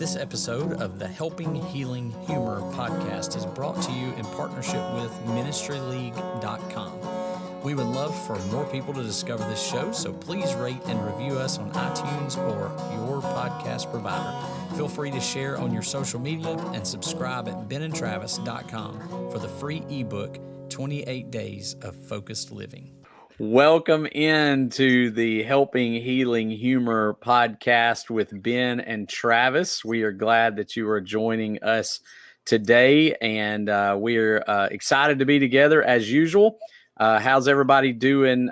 This episode of the Helping Healing Humor podcast is brought to you in partnership with ministryleague.com. We would love for more people to discover this show, so please rate and review us on iTunes or your podcast provider. Feel free to share on your social media and subscribe at benandtravis.com for the free ebook, 28 Days of Focused Living. Welcome into the Helping Healing Humor podcast with Ben and Travis. We are glad that you are joining us today, and we're excited to be together as usual. How's everybody doing?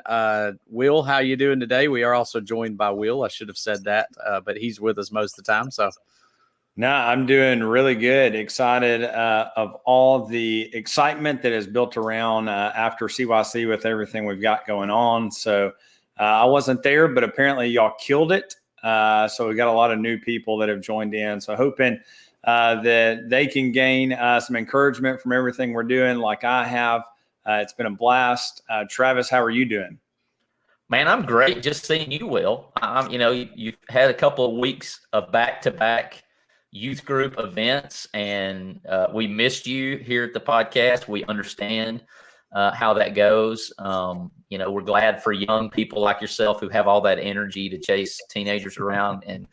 Will, how you doing today? We are also joined by Will. I should have said that, but he's with us most of the time. So, no, I'm doing really good. Excited of all the excitement that is built around after CYC with everything we've got going on. So I wasn't there, but apparently y'all killed it. So we got a lot of new people that have joined in. So hoping that they can gain some encouragement from everything we're doing like I have. It's been a blast. Travis, how are you doing? Man, I'm great. Just seeing you, Will. You've had a couple of weeks of back-to-back youth group events, and we missed you here at the podcast. We understand how that goes. We're glad for young people like yourself who have all that energy to chase teenagers around, and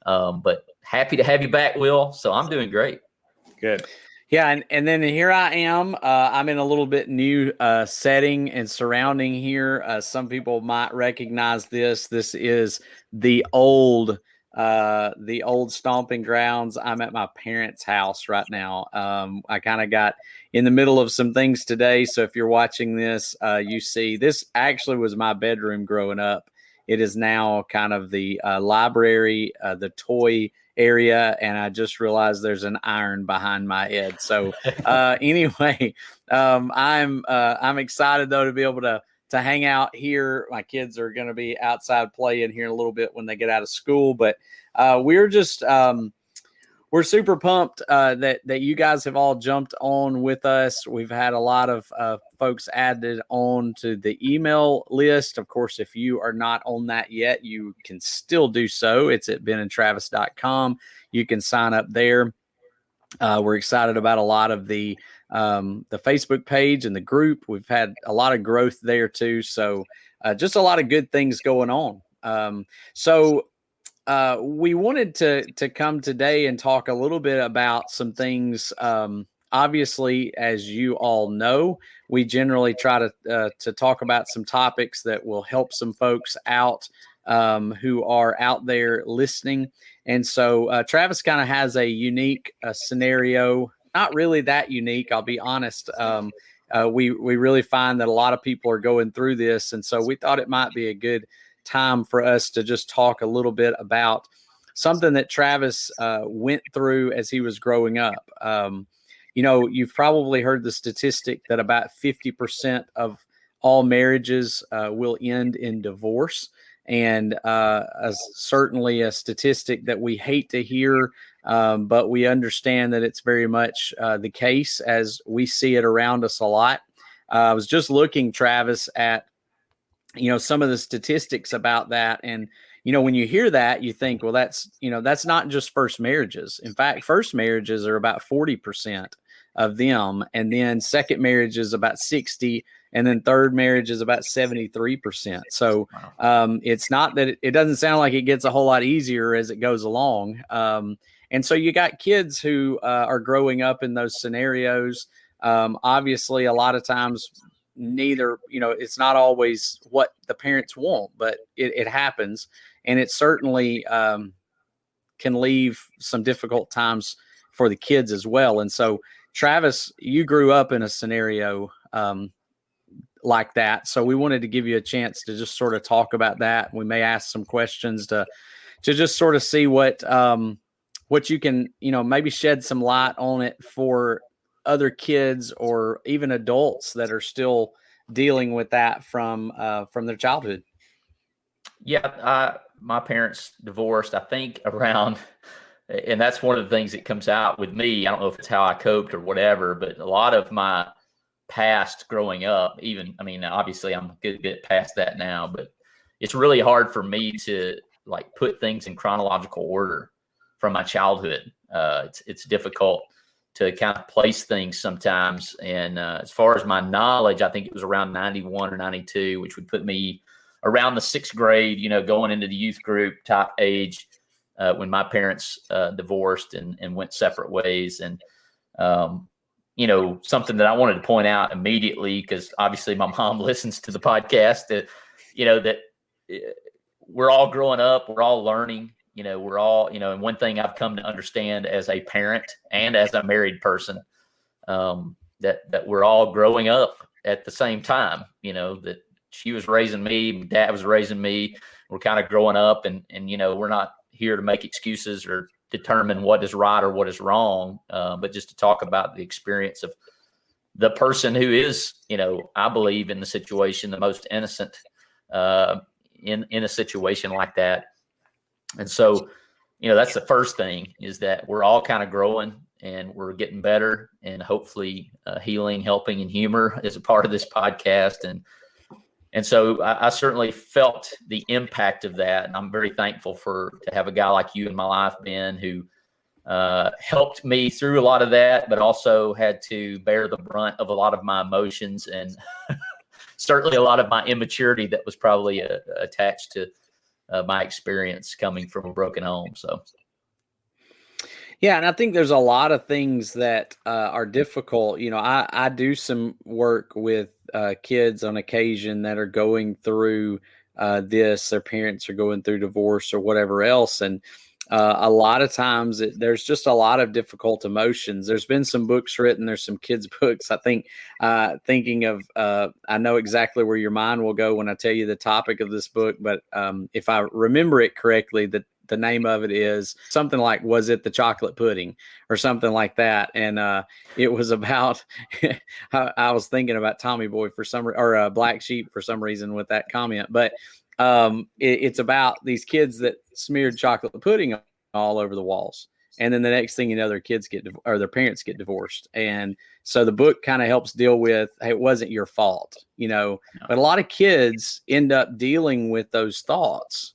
but happy to have you back, Will. So I'm doing great. Good. Yeah, and then here I am. I'm in a little bit new setting and surrounding here. Some people might recognize this. This is the old stomping grounds. I'm at my parents' house right now. I kind of got in the middle of some things today. So if you're watching this, you see this actually was my bedroom growing up. It is now kind of the library, the toy area, and I just realized there's an iron behind my head. So anyway, I'm excited though to be able to hang out here. My kids are going to be outside playing here in a little bit when they get out of school, but we're super pumped that you guys have all jumped on with us. We've had a lot of folks added on to the email list. Of course, if you are not on that yet, you can still do so. It's at benandtravis.com. You can sign up there. We're excited about a lot of the Facebook page and the group. We've had a lot of growth there too. So just a lot of good things going on. We wanted to come today and talk a little bit about some things. Obviously, as you all know, we generally try to talk about some topics that will help some folks out who are out there listening. And so Travis kind of has a unique scenario, not really that unique, I'll be honest. We really find that a lot of people are going through this. And so we thought it might be a good time for us to just talk a little bit about something that Travis went through as he was growing up. You've probably heard the statistic that about 50% of all marriages will end in divorce. And certainly a statistic that we hate to hear, but we understand that it's very much the case as we see it around us a lot. I was just looking, Travis, at some of the statistics about that. And, when you hear that, you think, well, that's not just first marriages. In fact, first marriages are about 40% of them. And then second marriage is about 60. And then third marriage is about 73%. So it's not that it doesn't sound like it gets a whole lot easier as it goes along. And so you got kids who are growing up in those scenarios. Obviously, a lot of times, neither, it's not always what the parents want, but it happens. And it certainly can leave some difficult times for the kids as well. And so, Travis, you grew up in a scenario like that. So we wanted to give you a chance to just sort of talk about that. We may ask some questions to just sort of see what you can, maybe shed some light on it for other kids or even adults that are still dealing with that from their childhood. Yeah, my parents divorced, I think, around, and that's one of the things that comes out with me. I don't know if it's how I coped or whatever, but a lot of my past growing up, obviously I'm a good bit past that now, but it's really hard for me to put things in chronological order. from my childhood. It's difficult to kind of place things sometimes. And as far as my knowledge, I think it was around 91 or 92, which would put me around the 6th grade, going into the youth group type age, when my parents divorced and went separate ways. And, something that I wanted to point out immediately, because obviously my mom listens to the podcast, that we're all growing up, we're all learning, we're all, and one thing I've come to understand as a parent and as a married person, that we're all growing up at the same time, that she was raising me, dad was raising me, we're kind of growing up, and we're not here to make excuses or determine what is right or what is wrong, but just to talk about the experience of the person who is, I believe in the situation, the most innocent in a situation like that. And so, that's the first thing, is that we're all kind of growing and we're getting better, and hopefully healing, helping, and humor is a part of this podcast. And so I certainly felt the impact of that. And I'm very thankful to have a guy like you in my life, Ben, who helped me through a lot of that, but also had to bear the brunt of a lot of my emotions and certainly a lot of my immaturity that was probably attached to my experience coming from a broken home. So. Yeah, and I think there's a lot of things that are difficult. I do some work with kids on occasion that are going through this. Their parents are going through divorce or whatever else. And a lot of times there's just a lot of difficult emotions. There's been some books written. There's some kids' books. I think thinking of, I know exactly where your mind will go when I tell you the topic of this book. But if I remember it correctly, the name of it is something like, was it the chocolate pudding or something like that? And it was about, I was thinking about Tommy Boy or Black Sheep for some reason with that comment, but it's about these kids that smeared chocolate pudding all over the walls. And then the next thing you know, their parents get divorced. And so the book kind of helps deal with, hey, it wasn't your fault, but a lot of kids end up dealing with those thoughts.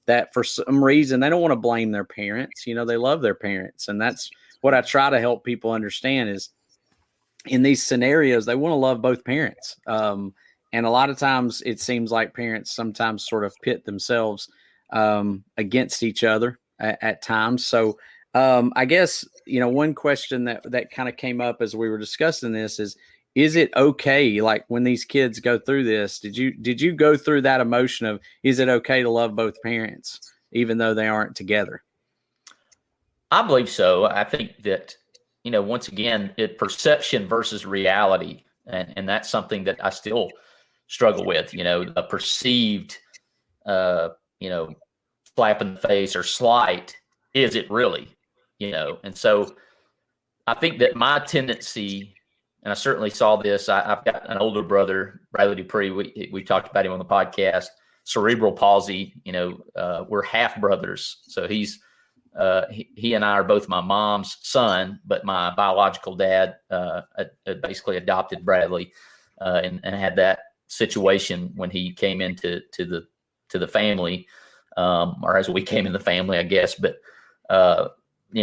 That for some reason they don't want to blame their parents. They love their parents. And that's what I try to help people understand, is in these scenarios, they want to love both parents. And a lot of times it seems like parents sometimes sort of pit themselves against each other at times. So I guess, one question that kind of came up as we were discussing this is it okay? Like when these kids go through this, did you go through that emotion of, is it okay to love both parents, even though they aren't together? I believe so. I think that, once again, perception versus reality. And that's something that I still struggle with, a perceived, slap in the face or slight. Is it really, And so I think that my tendency, and I certainly saw this. I've got an older brother, Bradley Dupree. We talked about him on the podcast. Cerebral palsy. We're half brothers. So he and I are both my mom's son, but my biological dad basically adopted Bradley and had that situation when he came into the family, or as we came in the family, I guess. But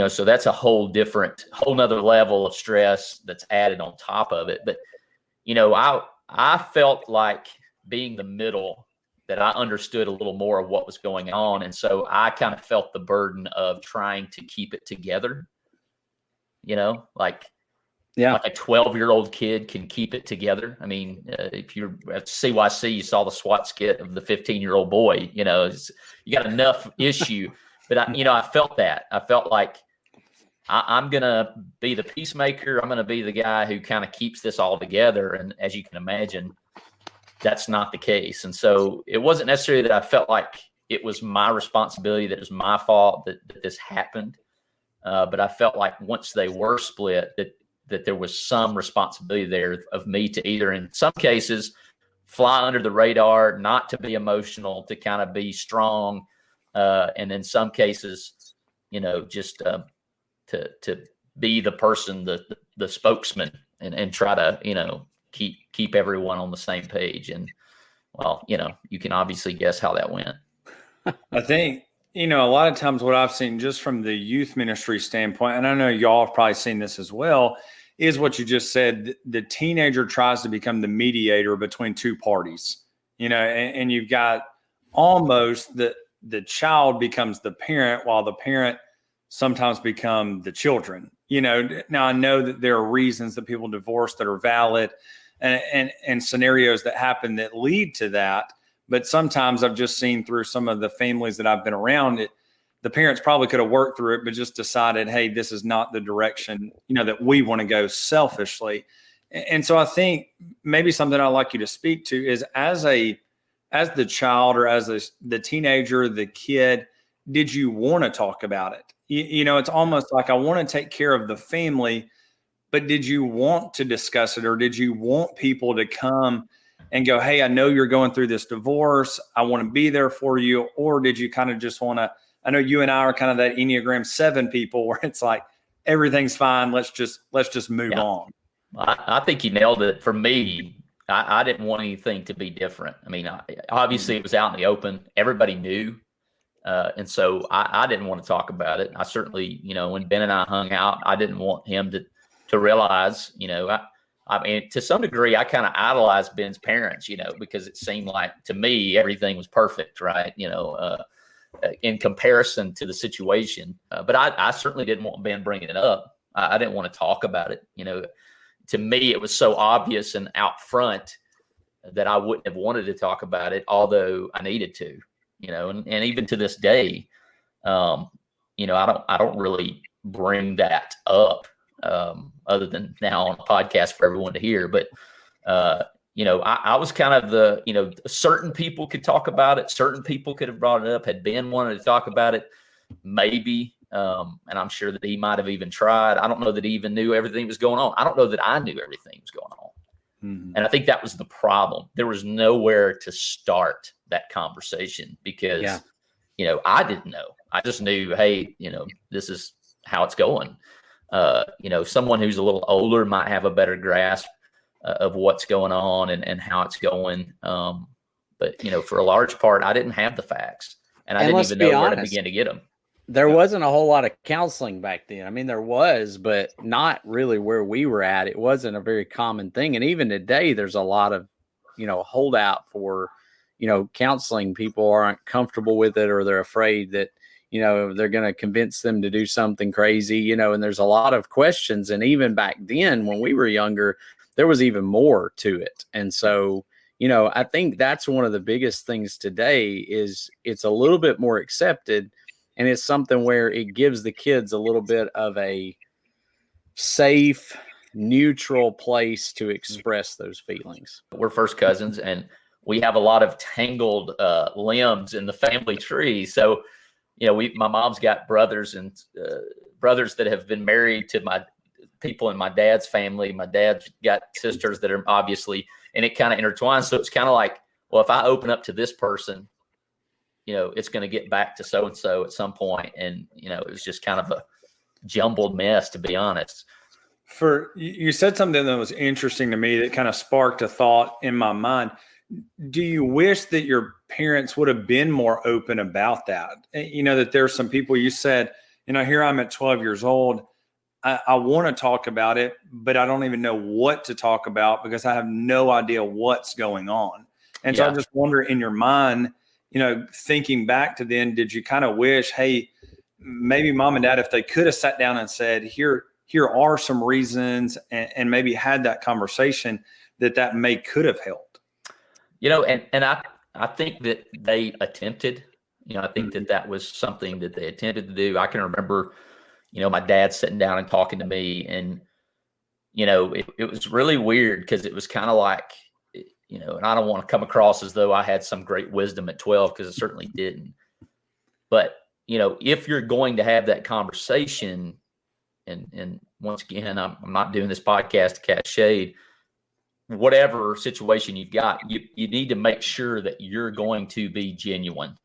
so that's a whole nother level of stress that's added on top of it. But, I felt like being the middle, that I understood a little more of what was going on. And so I kind of felt the burden of trying to keep it together, like a 12-year-old kid can keep it together. I mean, if you're at CYC, you saw the SWAT skit of the 15-year-old boy, you got enough issue. But I felt that. I felt like I'm going to be the peacemaker. I'm going to be the guy who kind of keeps this all together. And as you can imagine, that's not the case. And so it wasn't necessarily that I felt like it was my responsibility, that it was my fault that this happened. But I felt like once they were split, that there was some responsibility there of me to either, in some cases, fly under the radar, not to be emotional, to kind of be strong. And in some cases, just to be the person, the spokesman, and try to, keep everyone on the same page. And well, you can obviously guess how that went. I think, a lot of times what I've seen just from the youth ministry standpoint, and I know y'all have probably seen this as well, is what you just said. The teenager tries to become the mediator between two parties, and you've got almost the child becomes the parent while the parent sometimes become the children. Now I know that there are reasons that people divorce that are valid and scenarios that happen that lead to that. But sometimes I've just seen through some of the families that I've been around it, the parents probably could have worked through it, but just decided, hey, this is not the direction, that we want to go selfishly. And so I think maybe something I'd like you to speak to is as the child or as the teenager, the kid, did you want to talk about it? It's almost like I want to take care of the family, but did you want to discuss it, or did you want people to come and go, hey, I know you're going through this divorce. I want to be there for you. Or did you kind of just want to, I know you and I are kind of that Enneagram 7 people where it's like, everything's fine. Let's just move on. I think you nailed it. For me, I didn't want anything to be different. I mean, obviously it was out in the open. Everybody knew. And so I didn't want to talk about it. I certainly, when Ben and I hung out, I didn't want him to realize, I mean, to some degree, I kind of idolized Ben's parents, because it seemed like to me, everything was perfect, right? In comparison to the situation. But I certainly didn't want Ben bringing it up. I didn't want to talk about it. To me, it was so obvious and out front that I wouldn't have wanted to talk about it, although I needed to, and even to this day, I don't really bring that up. Other than now on a podcast for everyone to hear. But, I was kind of certain people could talk about it. Certain people could have brought it up. Had Ben wanted to talk about it, maybe. And I'm sure that he might have even tried. I don't know that he even knew everything was going on. I don't know that I knew everything was going on. Mm-hmm. And I think that was the problem. There was nowhere to start that conversation because, I didn't know. I just knew, hey, this is how it's going. Someone who's a little older might have a better grasp of what's going on and how it's going. But for a large part, I didn't have the facts, and I didn't even know where to begin to get them. There wasn't a whole lot of counseling back then. I mean, there was, but not really where we were at. It wasn't a very common thing. And even today, there's a lot of, holdout for, counseling. People aren't comfortable with it, or they're afraid that, they're going to convince them to do something crazy, and there's a lot of questions. And even back then when we were younger, there was even more to it. And so, I think that's one of the biggest things today is it's a little bit more accepted, and it's something where it gives the kids a little bit of a safe, neutral place to express those feelings. We're first cousins, and we have a lot of tangled limbs in the family tree. So, my mom's got brothers and brothers that have been married to my people in my dad's family. My dad's got sisters that are obviously, and it kind of intertwines. So it's kind of like, well, if I open up to this person, it's going to get back to so-and-so at some point. And, it was just kind of a jumbled mess, to be honest. You said something that was interesting to me that kind of sparked a thought in my mind. Do you wish that your parents would have been more open about that? That there's some people, you said, here I'm at 12 years old. I want to talk about it, but I don't even know what to talk about because I have no idea what's going on. And so I just wonder, in your mind, thinking back to then, did you kind of wish, hey, maybe mom and dad, if they could have sat down and said, here are some reasons, and maybe had that conversation, that could have helped? And I think that they attempted, I think that was something that they attempted to do. I can remember, my dad sitting down and talking to me, and, it was really weird because it was kind of like, and I don't want to come across as though I had some great wisdom at 12, because I certainly didn't. But, if you're going to have that conversation, and once again, I'm not doing this podcast to cast shade, whatever situation you've got, you need to make sure that you're going to be genuine.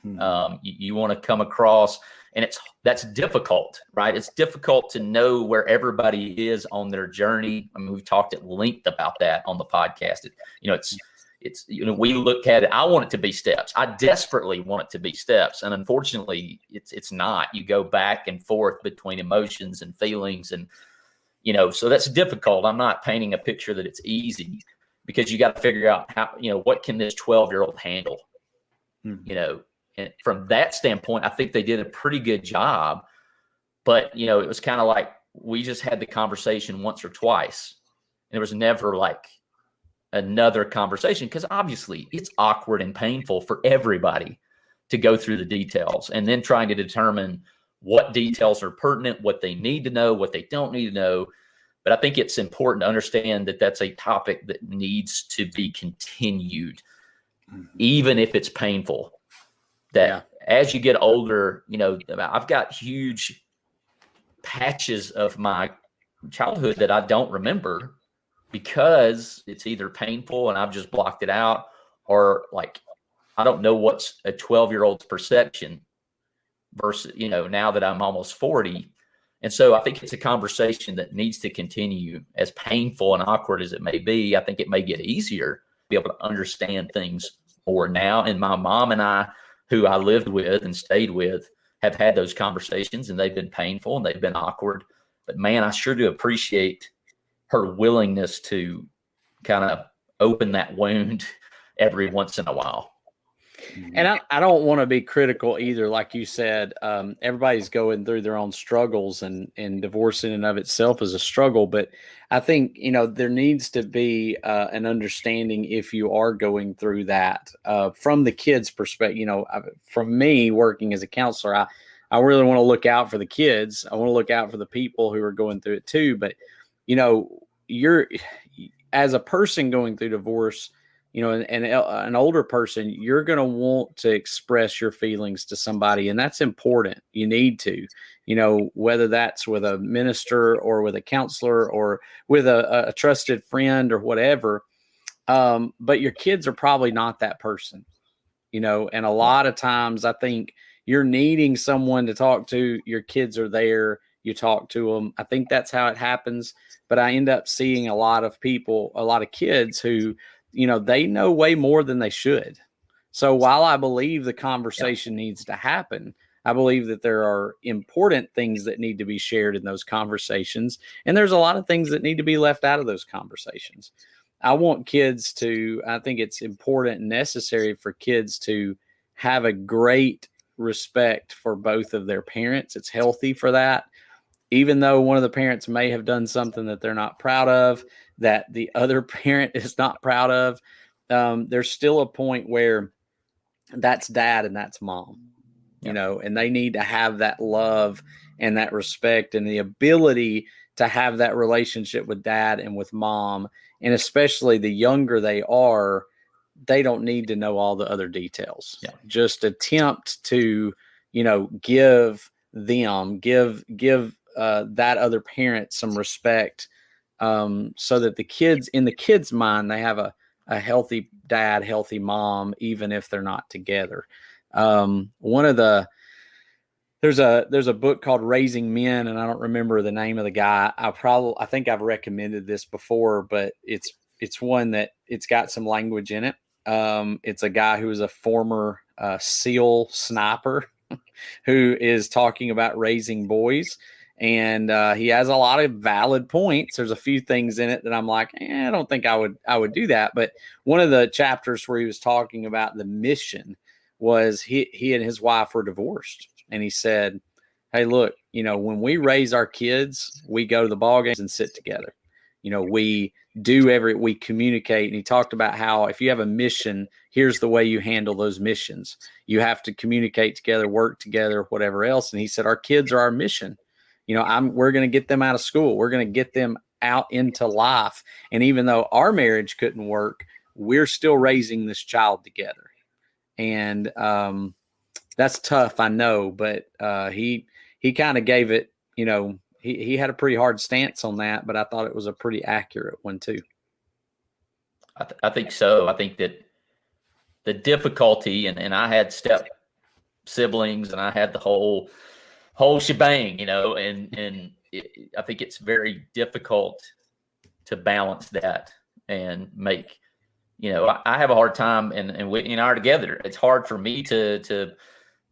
You want to come across, and that's difficult, right? It's difficult to know where everybody is on their journey. I mean, we've talked at length about that on the podcast. it's, we look at it. I want it to be steps. I desperately want it to be steps. And unfortunately it's not. You go back and forth between emotions and feelings, and, so that's difficult. I'm not painting a picture that it's easy, because you got to figure out how, what can this 12-year-old handle, and from that standpoint, I think they did a pretty good job, but, it was kind of like, we just had the conversation once or twice, and there was never like another conversation, because obviously it's awkward and painful for everybody to go through the details and then trying to determine what details are pertinent, what they need to know, what they don't need to know. But I think it's important to understand that that's a topic that needs to be continued, even if it's painful. That as you get older, I've got huge patches of my childhood that I don't remember, because it's either painful and I've just blocked it out, or like, I don't know what's a 12-year-old's perception versus, now that I'm almost 40. And so I think it's a conversation that needs to continue. As painful and awkward as it may be, I think it may get easier to be able to understand things more now. And my mom and I, who I lived with and stayed with, have had those conversations, and they've been painful and they've been awkward. But man, I sure do appreciate her willingness to kind of open that wound every once in a while. And I don't want to be critical either. Like you said, everybody's going through their own struggles, and divorce in and of itself is a struggle. But I think, there needs to be an understanding, if you are going through that, from the kids' perspective. From me working as a counselor, I really want to look out for the kids. I want to look out for the people who are going through it too. But, you're, as a person going through divorce, an older person, you're going to want to express your feelings to somebody, and that's important. You need to, whether that's with a minister or with a counselor or with a trusted friend or whatever. But your kids are probably not that person, and a lot of times I think you're needing someone to talk to. Your kids are there. You talk to them. I think that's how it happens. But I end up seeing a lot of people, a lot of kids who, they know way more than they should. So while I believe the conversation needs to happen, I believe that there are important things that need to be shared in those conversations. And there's a lot of things that need to be left out of those conversations. I think it's important and necessary for kids to have a great respect for both of their parents. It's healthy for that. Even though one of the parents may have done something that they're not proud of, that the other parent is not proud of, there's still a point where that's dad and that's mom, and they need to have that love and that respect and the ability to have that relationship with dad and with mom. And especially the younger they are, they don't need to know all the other details. Just attempt to, give that other parent some respect, so that in the kids' mind, they have a healthy dad, healthy mom, even if they're not together. There's a book called Raising Men, and I don't remember the name of the guy. I think I've recommended this before, but it's one that it's got some language in it. It's a guy who is a former SEAL sniper who is talking about raising boys. And he has a lot of valid points. There's a few things in it that I'm like, I don't think I would do that. But one of the chapters where he was talking about the mission was he and his wife were divorced. And he said, hey, look, when we raise our kids, we go to the ball games and sit together. We communicate. And he talked about how if you have a mission, here's the way you handle those missions. You have to communicate together, work together, whatever else. And he said, our kids are our mission. We're going to get them out of school. We're going to get them out into life. And even though our marriage couldn't work, we're still raising this child together. And that's tough, I know, but he kind of gave it, he had a pretty hard stance on that, but I thought it was a pretty accurate one too. I think so. I think that the difficulty, and I had step siblings, and I had the whole shebang, and I think it's very difficult to balance that and make I have a hard time, and Whitney and I are together. It's hard for me to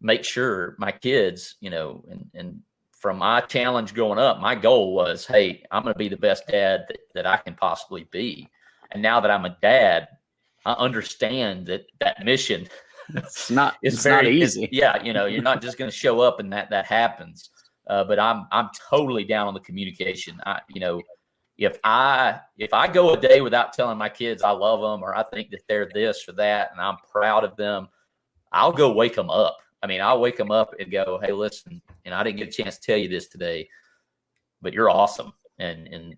make sure my kids, and from my challenge growing up, my goal was, hey, I'm going to be the best dad that I can possibly be. And now that I'm a dad, I understand that mission. It's not easy. You're not just going to show up and that happens. But I'm totally down on the communication. If I go a day without telling my kids I love them, or I think that they're this or that, and I'm proud of them, I'll go wake them up. I mean, I'll wake them up and go, hey, listen, I didn't get a chance to tell you this today, but you're awesome. And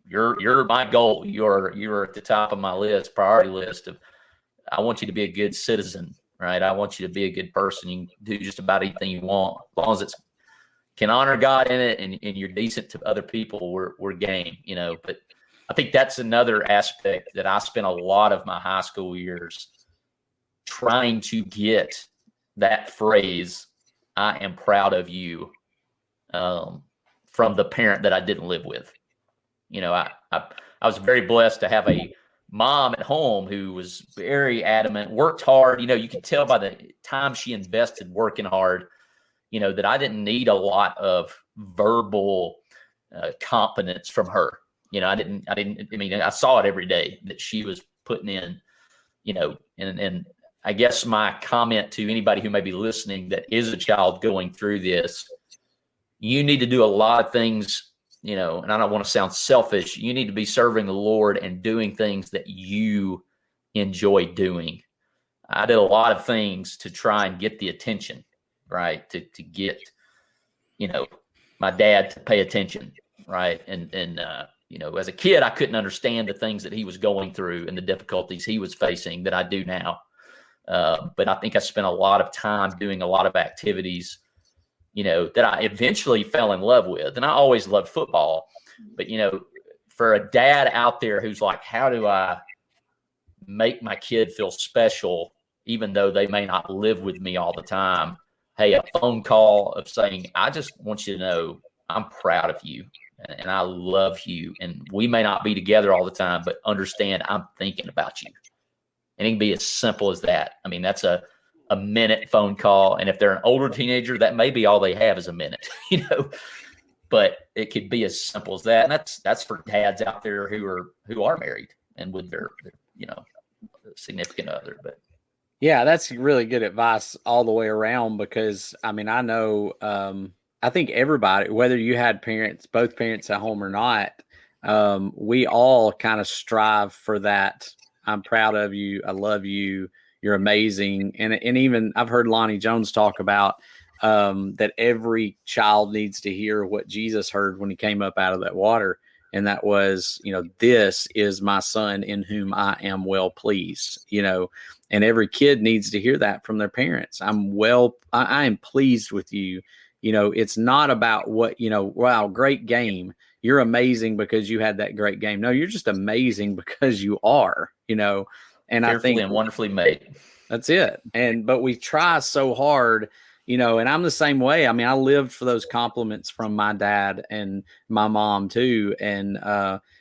you're my goal. You're at the top of my priority list of, I want you to be a good citizen, right? I want you to be a good person. You can do just about anything you want, as long as it's can honor God in it, and you're decent to other people, we're game, But I think that's another aspect that I spent a lot of my high school years trying to get that phrase, I am proud of you, from the parent that I didn't live with. I was very blessed to have a mom at home who was very adamant, worked hard. You could tell by the time she invested working hard, that I didn't need a lot of verbal competence from her. I saw it every day that she was putting in, and I guess my comment to anybody who may be listening that is a child going through this, you need to do a lot of things, and I don't want to sound selfish. You need to be serving the Lord and doing things that you enjoy doing. I did a lot of things to try and get the attention, right? To get, my dad to pay attention, right? And as a kid, I couldn't understand the things that he was going through and the difficulties he was facing that I do now. But I think I spent a lot of time doing a lot of activities, that I eventually fell in love with. And I always loved football. But, for a dad out there who's like, how do I make my kid feel special, even though they may not live with me all the time? Hey, a phone call of saying, I just want you to know I'm proud of you and I love you. And we may not be together all the time, but understand I'm thinking about you. And it can be as simple as that. I mean, that's a minute phone call. And if they're an older teenager, that may be all they have is a minute, but it could be as simple as that. And that's for dads out there who are married and with their significant other. But yeah, that's really good advice all the way around, because I know, I think everybody, whether you had both parents at home or not, we all kind of strive for that. I'm proud of you. I love you. You're amazing. And even I've heard Lonnie Jones talk about that every child needs to hear what Jesus heard when he came up out of that water. And that was, this is my son in whom I am well pleased, and every kid needs to hear that from their parents. I am pleased with you. It's not about what, wow, great game. You're amazing because you had that great game. No, you're just amazing because you are, and fearfully I think and wonderfully made. That's it. But we try so hard, and I'm the same way. I mean, I lived for those compliments from my dad and my mom too. And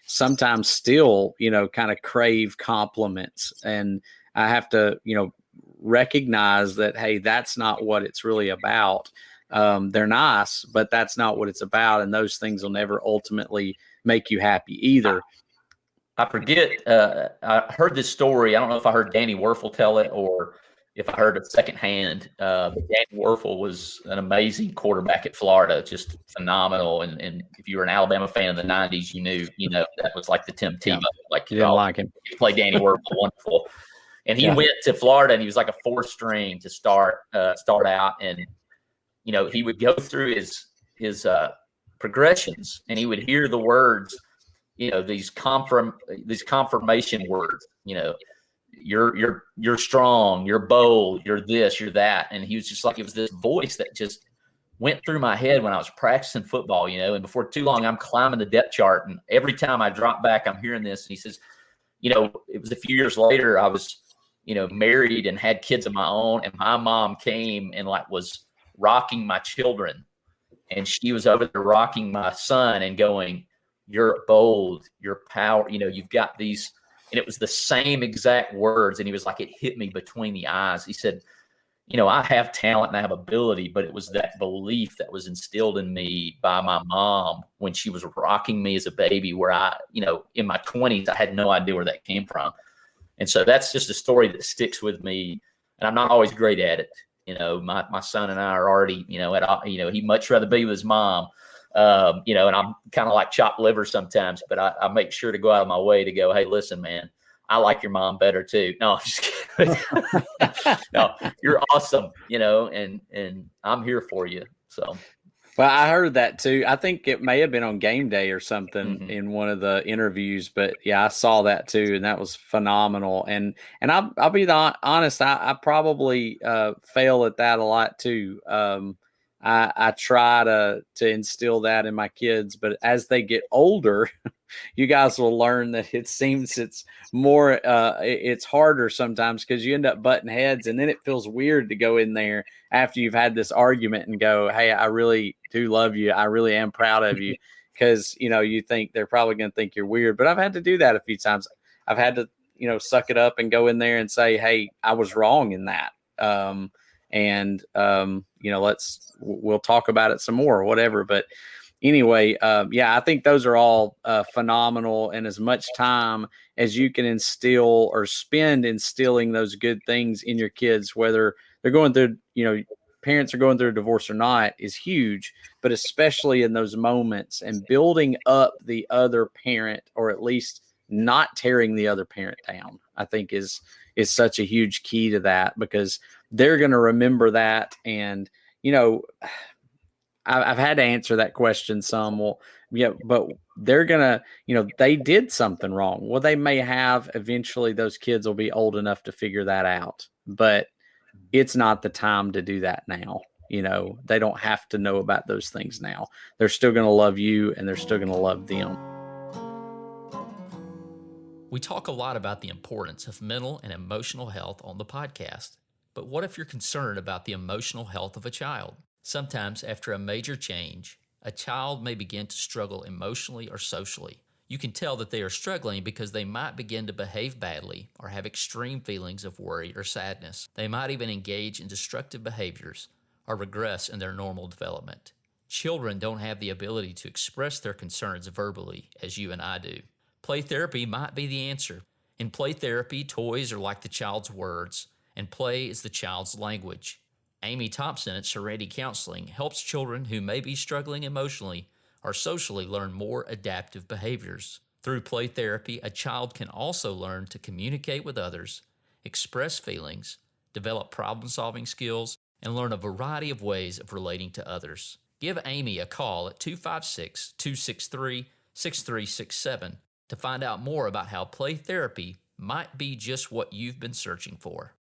sometimes still, kind of crave compliments. And I have to, recognize that, hey, that's not what it's really about. They're nice, but that's not what it's about. And those things will never ultimately make you happy either. I forget. I heard this story. I don't know if I heard Danny Werfel tell it or if I heard it secondhand. But Danny Werfel was an amazing quarterback at Florida, just phenomenal. And if you were an Alabama fan in the '90s, you knew that was like the Tim Tebow. Like you didn't like him. You play Danny Werfel, wonderful. And he went to Florida, and he was like a fourth string to start out. And he would go through his progressions, and he would hear the words. These confirmation words, you're strong, you're bold, you're this, you're that. And he was just like, it was this voice that just went through my head when I was practicing football, and before too long, I'm climbing the depth chart. And every time I drop back, I'm hearing this. And he says, it was a few years later, I was, married and had kids of my own. And my mom came and was rocking my children. And she was over there rocking my son and going, you're bold, you're power, you've got these And it was the same exact words. And he was like, it hit me between the eyes. He said, I have talent and I have ability, but it was that belief that was instilled in me by my mom when she was rocking me as a baby, where in my 20s, I had no idea where that came from. And so that's just a story that sticks with me. And I'm not always great at it. My son and I are already, he'd much rather be with his mom, and I'm kind of like chopped liver sometimes, but I make sure to go out of my way to go, hey, listen, man, I like your mom better too. No, I'm just kidding. No, you're awesome, and I'm here for you. So. Well, I heard that too. I think it may have been on Game Day or something in one of the interviews, but yeah, I saw that too, and that was phenomenal. And I'll be honest, I probably fail at that a lot too. I try to instill that in my kids, but as they get older, you guys will learn that it seems it's more it's harder sometimes, because you end up butting heads, and then it feels weird to go in there after you've had this argument and go, hey, I really do love you, I really am proud of you, because you think they're probably going to think you're weird. But I've had to do that a few times. I've had to suck it up and go in there and say, hey, I was wrong in that, we'll talk about it some more or whatever. But anyway, I think those are all phenomenal, and as much time as you can instill or spend instilling those good things in your kids, whether they're going through, parents are going through a divorce or not, is huge. But especially in those moments, and building up the other parent, or at least not tearing the other parent down, I think is such a huge key to that, because they're going to remember that. And I've had to answer that question some. Well, yeah, but they're going to, they did something wrong. Well, they may have. Eventually those kids will be old enough to figure that out, but it's not the time to do that now. They don't have to know about those things now. They're still going to love you, and they're still going to love them. We talk a lot about the importance of mental and emotional health on the podcast. But what if you're concerned about the emotional health of a child? Sometimes after a major change, a child may begin to struggle emotionally or socially. You can tell that they are struggling because they might begin to behave badly or have extreme feelings of worry or sadness. They might even engage in destructive behaviors or regress in their normal development. Children don't have the ability to express their concerns verbally as you and I do. Play therapy might be the answer. In play therapy, toys are like the child's words, and play is the child's language. Amy Thompson at Serenity Counseling helps children who may be struggling emotionally or socially learn more adaptive behaviors. Through play therapy, a child can also learn to communicate with others, express feelings, develop problem-solving skills, and learn a variety of ways of relating to others. Give Amy a call at 256-263-6367 to find out more about how play therapy might be just what you've been searching for.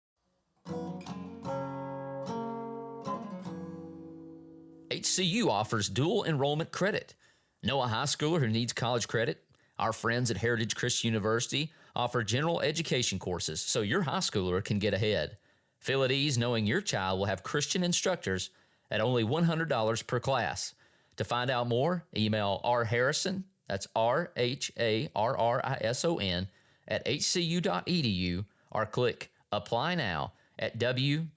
HCU offers dual enrollment credit. Know a high schooler who needs college credit? Our friends at Heritage Christian University offer general education courses so your high schooler can get ahead. Feel at ease knowing your child will have Christian instructors at only $100 per class. To find out more, email rharrison, that's RHARRISON, at hcu.edu, or click Apply Now at www.hcu.edu.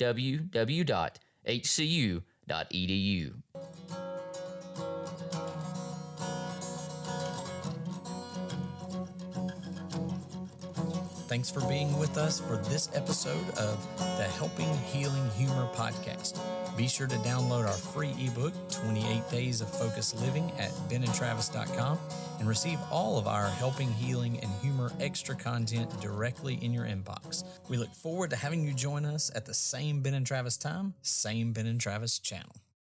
Thanks for being with us for this episode of the Helping Healing Humor podcast. Be sure to download our free ebook, 28 Days of Focused Living, at benandtravis.com and receive all of our Helping Healing and Humor extra content directly in your inbox. We look forward to having you join us at the same Ben and Travis time, same Ben and Travis channel.